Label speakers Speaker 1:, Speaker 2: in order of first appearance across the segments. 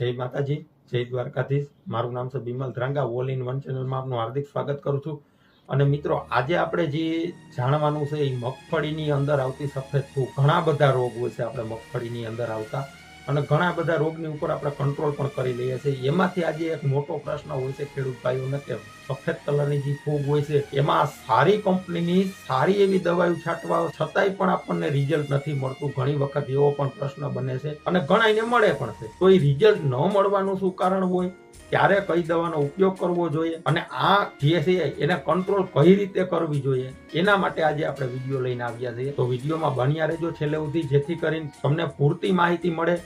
Speaker 1: જય માતાજી, જય દ્વારકાધીશ। મારું નામ છે બિમલ ધ્રાંગા। ઓલ ઇન વન ચેનલમાં આપનું હાર્દિક સ્વાગત કરું છું। અને મિત્રો, આજે આપણે જે જાણવાનું છે એ મગફળીની અંદર આવતી સફેદ ફૂગ। ઘણા બધા રોગ હોય છે આપણે મગફળીની અંદર આવતા, અને ઘણા બધા રોગની ઉપર આપણે કંટ્રોલ પણ કરી લઈએ છીએ। એમાંથી આજે એક મોટો પ્રશ્ન હોય છે ખેડૂત ભાઈઓને કે સફેદ કલરની જે ફૂગ હોય છે એમાં સારી કંપનીની સારી એવી દવાઓ છાંટવા છતાંય પણ આપણને રિઝલ્ટ નથી મળતું। ઘણી વખત એવો પણ પ્રશ્ન બને છે, અને ઘણાને મળે પણ છે। તો એ રિઝલ્ટ ન મળવાનું શું કારણ હોય, ક્યારે કઈ દવાનો ઉપયોગ કરવો જોઈએ, અને આ જે છે એને કંટ્રોલ કઈ રીતે કરવી જોઈએ, એના માટે આજે આપણે વિડીયો લઈને આવ્યા છીએ। તો વિડીયોમાં બન્યા રહેજો છેલ્લે સુધી, જેથી કરીને તમને પૂરતી માહિતી મળે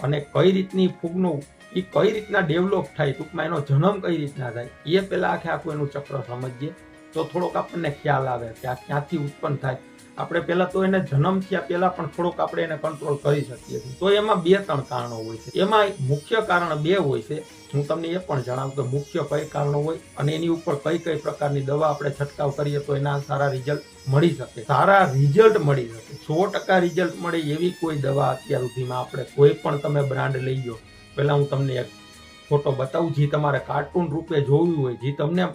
Speaker 1: અને કઈ રીતની ફૂગનું એ કઈ રીતના ડેવલપ થાય, ટૂંકમાં એનો જન્મ કઈ રીતના થાય, એ પેલા આખું એનું ચક્ર સમજીએ તો થોડોક આપણને ખ્યાલ આવે કે આ ક્યાંથી ઉત્પન્ન થાય। આપણે પેલા તો એને જન્મ થયા પેલા પણ થોડોક આપણે એને કંટ્રોલ કરી શકીએ છીએ। તો એમાં 2-3 કારણો હોય છે। એમાં મુખ્ય કારણ 2 હોય છે। હું તમને એ પણ જણાવું કે મુખ્ય કઈ કારણો હોય અને એની ઉપર કઈ કઈ પ્રકારની દવા આપણે છંટકાવ કરીએ તો એના સારા રિઝલ્ટ મળી શકે, સારા રિઝલ્ટ મળી શકે। 100% રિઝલ્ટ મળે એવી કોઈ દવા અત્યાર સુધીમાં આપણે કોઈ પણ તમે બ્રાન્ડ લઈ ગયો, પેલા હું તમને એક ફોટો બતાવું જે તમારે કાર્ટૂન રૂપે જોયું હોય, જે તમને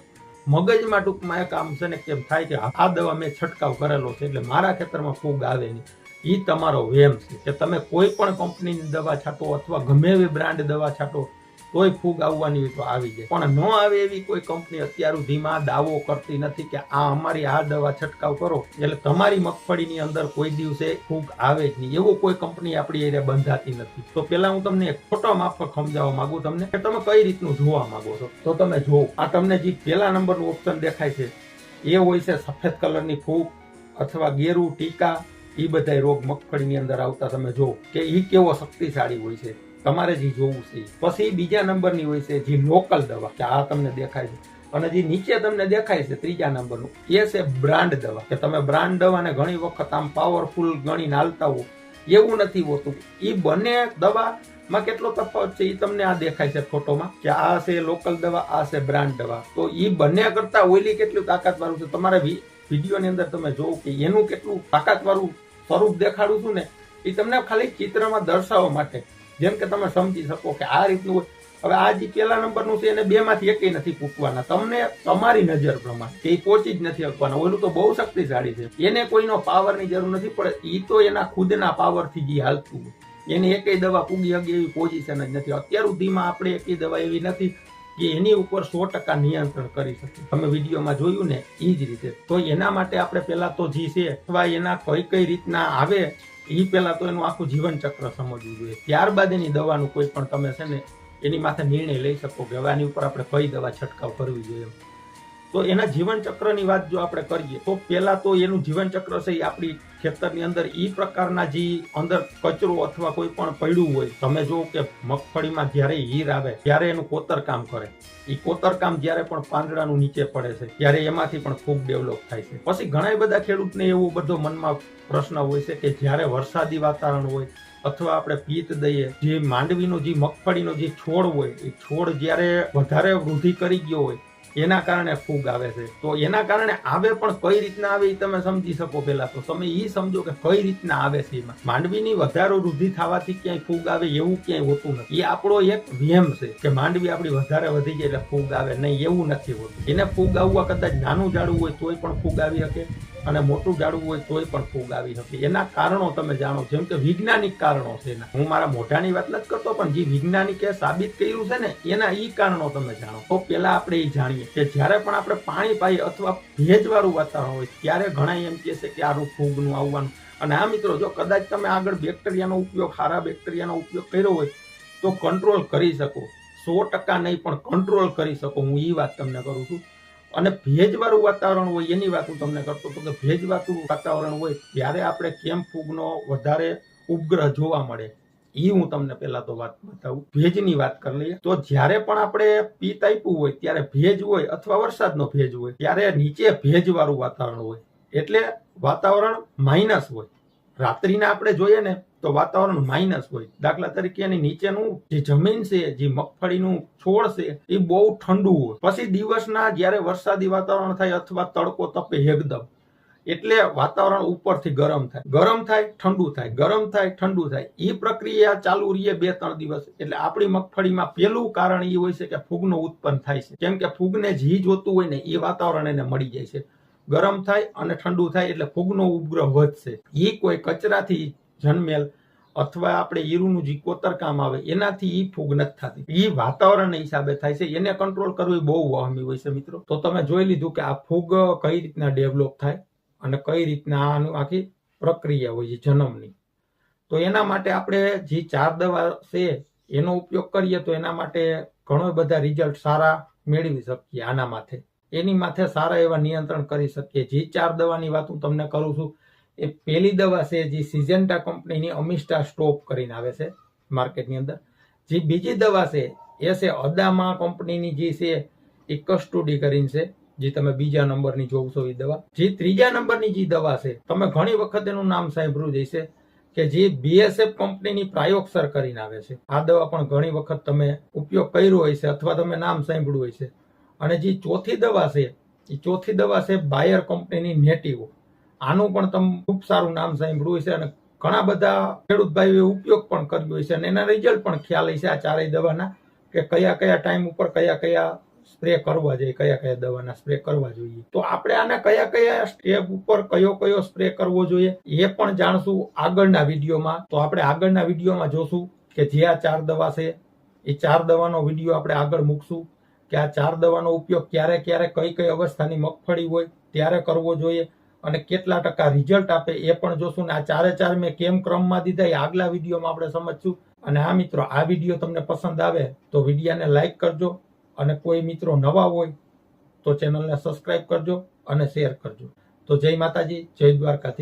Speaker 1: મગજમાં ટૂંકમાં એક આમ છે ને કેમ થાય કે આ દવા મેં છંટકાવ કરેલો છે એટલે મારા ખેતરમાં ફૂગ આવે નહીં। એ તમારો વહેમ છે કે તમે કોઈ પણ કંપનીની દવા છાંટો અથવા ગમે એવી બ્રાન્ડ દવા છાંટો તોય ફૂગ આવવાની હોય તો આવી જાય, પણ ન આવે એવી કોઈ કંપની અત્યાર સુધીમાં દાવો કરતી નથી કે આ અમારી આ દવા છંટકાવ કરો એટલે તમારી મગફળીની અંદર કોઈ દિવસે ફૂગ આવે જ નહીં, એવું કોઈ કંપની આપણી એરિયા બંધાતી નથી। તો પેલા હું તમને એક ફોટો માફક સમજાવવા માંગુ તમને કે તમે કઈ રીતનું જોવા માંગો છો। તો તમે જો આ તમને જે પેલા નંબરનું ઓપ્શન દેખાય છે એ હોય છે સફેદ કલરની ફૂગ અથવા ગેરુ, ટીકા, એ બધા રોગ મગફળીની અંદર આવતા તમે જો કે એ કેવો શક્તિશાળી હોય છે, તમારે જે જોવું છે। પછી બીજા નંબરની હોય છે જે લોકલ દવા, કે આ તમને દેખાય છે, અને જે નીચે તમને દેખાય છે ત્રીજા નંબરનું એ છે બ્રાન્ડ દવા, કે તમે બ્રાન્ડ દવાને ઘણી વખત આમ પાવરફુલ ગણીને હાલતા હો, એવું નથી હોતું। એ બંને દવામાં કેટલો તફાવત છે એ તમને આ દેખાય છે ફોટોમાં, કે આ છે લોકલ દવા, આ છે બ્રાન્ડ દવા। તો એ બંને કરતા ઓઇલી કેટલું તાકાતવાળું છે, તમારે વિડીયોની અંદર તમે જોવો કે એનું કેટલું તાકાતવાળું સ્વરૂપ દેખાડું છું ને, એ તમને ખાલી ચિત્રમાં દર્શાવવા માટે, જેમ કે તમે સમજી શકો કે આ રીતનું હોય। હવે આ જે પેલા નંબરનું છે એને 2 માંથી એકેય નથી પૂછવાના, તમને તમારી નજર પ્રમાણે કે એ પહોંચી જ નથી શકવાના। ઓલું તો બહુ શક્તિશાળી છે, એને કોઈનો પાવરની જરૂર નથી પડે, એ તો એના ખુદના પાવરથી જે હાલતું હોય, એને એકેય દવા પૂગી શકે એવી પોઝિશન જ નથી। અત્યાર સુધીમાં આપણે એકેય દવા એવી નથી કે એની ઉપર 100% નિયંત્રણ કરી શકે। તમે વિડીયોમાં જોયું ને એ જ રીતે। તો એના માટે આપણે પેલા તો જે છે અથવા એના કઈ રીતના આવે એ પેલા તો એનું આખું જીવન ચક્ર સમજવું જોઈએ, ત્યારબાદ એની દવાનું કોઈ પણ તમે છે ને એની માથે નિર્ણય લઈ શકો કે હવે આની ઉપર આપણે કઈ દવા છંટકાવ કરવી જોઈએ। તો એના જીવન ચક્રની વાત જો આપણે કરીએ તો પેલા તો એનું જીવન ચક્ર છે એ આપણી ખેતરની અંદર એ પ્રકારના જે અંદર કચરો અથવા કોઈ પણ પડ્યું હોય, તમે જો કે મગફળીમાં જ્યારે હીર આવે ત્યારે એનું કોતરકામ કરે, એ કોતરકામ જ્યારે પણ પાંદડાનું નીચે પડે છે ત્યારે એમાંથી પણ ફૂગ ડેવલપ થાય છે। પછી ઘણા બધા ખેડૂતને એવો બધો મનમાં પ્રશ્ન હોય છે કે જ્યારે વરસાદી વાતાવરણ હોય અથવા આપણે પિત્ત દઈએ, જે માંડવીનો જે મગફળીનો જે છોડ હોય એ છોડ જ્યારે વધારે વૃદ્ધિ કરી ગયો હોય એના કારણે ફૂગ આવે છે। તો એના કારણે આવે પણ કઈ રીતના આવે એ તમે સમજી શકો। પેલા તો તમે એ સમજો કે કઈ રીતના આવે છે। એમાં માંડવીની વધારે વૃદ્ધિ થવાથી ક્યાંય ફૂગ આવે એવું ક્યાંય હોતું નથી, એ આપણો એક વહેમ છે કે માંડવી આપણી વધારે વધી જાય એટલે ફૂગ આવે, નહીં, એવું નથી હોતું। એને ફૂગ આવવા કદાચ નાનું ઝાડું હોય તોય પણ ફૂગ આવી શકે, અને મોટું ઝાડવું હોય તોય પણ ફૂગ આવી શકે। એના કારણો તમે જાણો, જેમ કે વૈજ્ઞાનિક કારણો છે એના, હું મારા મોઢાની વાત નથી કરતો, પણ જે વૈજ્ઞાનિકે સાબિત કર્યું છે ને એના ઈ કારણો તમે જાણો। તો પેલા આપણે એ જાણીએ કે જ્યારે પણ આપણે પાણી પાઈએ અથવા ભેજવાળું વાતાવરણ હોય ત્યારે ઘણા એમ કહે છે કે આ ફૂગનું આવવાનું। અને આ મિત્રો, જો કદાચ તમે આગળ બેક્ટેરિયાનો ઉપયોગ, સારા બેક્ટેરિયાનો ઉપયોગ કર્યો હોય તો કંટ્રોલ કરી શકો, 100% નહીં પણ કંટ્રોલ કરી શકો, હું એ વાત તમને કરું છું। અને ભેજવાળું વાતાવરણ હોય એની વાત હું તમને કરતો હતો કે ભેજવાળું વાતાવરણ હોય ત્યારે આપણે કેમ ફૂગનો વધારે ઉપગ્રહ જોવા મળે એ હું તમને પેલા તો વાત બતાવું। ભેજની વાત કરી લઈએ તો જ્યારે પણ આપણે પિત્ત આપ્યું હોય ત્યારે ભેજ હોય અથવા વરસાદનો ભેજ હોય ત્યારે નીચે ભેજવાળું વાતાવરણ હોય, એટલે વાતાવરણ માઇનસ હોય। રાત્રિના આપણે જોઈએ ને તો વાતાવરણ માઇનસ હોય, દાખલા તરીકે એની નીચેનું જે જમીન છે, જે મગફળીનું છોડ છે એ બહુ ઠંડુ હોય। પછી દિવસના જ્યારે વરસાદી વાતાવરણ થાય અથવા તડકો તપે એકદમ, એટલે વાતાવરણ ઉપરથી ગરમ થાય ઠંડુ થાય, ગરમ થાય ઠંડુ થાય, એ પ્રક્રિયા ચાલુ રહીએ 2-3 દિવસ. એટલે આપણી મગફળીમાં પેલું કારણ એ હોય છે કે ફૂગનો ઉત્પન્ન થાય છે. કેમ કે ફૂગને જે જોતું હોય ને એ વાતાવરણ એને મળી જાય છે. ગરમ થાય અને ઠંડુ થાય એટલે ફૂગનો ઉપગ્રહ વધશે. એ કોઈ કચરાથી જન્મેલ અથવા આપણે ઈરુનું જે કોતરકામ આવે એનાથી ઈ ફૂગ નથી થતી. ઈ વાતાવરણના હિસાબે થાય છે. એને કંટ્રોલ કરવું બહુ વહમી હોય છે મિત્રો. તો તમે જોઈ લીધું કે આ ફૂગ કઈ રીતના ડેવલપ થાય અને કઈ રીતના આનું આખી પ્રક્રિયા હોય છે જન્મની. તો એના માટે આપણે જે 4 દવા છે એનો ઉપયોગ કરીએ તો એના માટે ઘણો બધા રિઝલ્ટ સારા મેળવી શકીએ. આના માથે એની માથે સારા એવા નિયંત્રણ કરી શકીએ. જે 4 દવાની વાત હું તમને કરું છું એ પહેલી દવા છે જે સિજેન્ટા કંપનીની અમિસ્ટા સ્ટોપ કરીને આવે છે માર્કેટની અંદર. જે બીજી દવા છે એ છે અદામા કંપનીની જે છે એ કસ્ટોડી કરીને છે, જે તમે બીજા નંબરની જોશો એ દવા. જે ત્રીજા નંબરની જે દવા છે તમે ઘણી વખત એનું નામ સાંભળ્યું જ હશે કે જે BSF કંપનીની પ્રાયોક્સર કરીને આવે છે. આ દવા પણ ઘણી વખત તમે ઉપયોગ કર્યો હોય છે અથવા તમે નામ સાંભળ્યું હોય છે. અને જે ચોથી દવા છે એ ચોથી દવા છે બાયર કંપનીની નેટિવો. આનું પણ તમે ખૂબ સારું નામ સાંભળ્યું હોય છે અને ઘણા બધા ખેડૂત ભાઈઓએ ઉપયોગ પણ કર્યો હોય છે અને એના રિઝલ્ટ પણ ખ્યાલ હોય છે આ ચારેય દવાના કે કયા કયા ટાઈમ ઉપર કયા સ્પ્રે કરવા જોઈએ, કયા દવાના સ્પ્રે કરવા જોઈએ. તો આપણે આને કયા સ્ટેપ ઉપર કયો સ્પ્રે કરવો જોઈએ એ પણ જાણશું આગળના વિડીયોમાં. તો આપણે આગળના વિડીયોમાં જોશું કે જે આ 4 દવા છે એ 4 દવાનો વિડીયો આપણે આગળ મૂકશું કે આ 4 દવાનો ઉપયોગ ક્યારે કઈ અવસ્થાની મગફળી હોય ત્યારે કરવો જોઈએ અને કેટલા ટકા રિઝલ્ટ આપે એ પણ જોશું. ને આ 4 મેં કેમ ક્રમમાં દીધા એ આગલા વિડીયોમાં આપણે સમજશું. અને આ મિત્રો, આ વિડીયો તમને પસંદ આવે તો વિડીયોને લાઈક કરજો અને કોઈ મિત્રો નવા હોય તો ચેનલને સબસ્ક્રાઇબ કરજો અને શેર કરજો. તો જય માતાજી, જય દ્વારકાધીશ.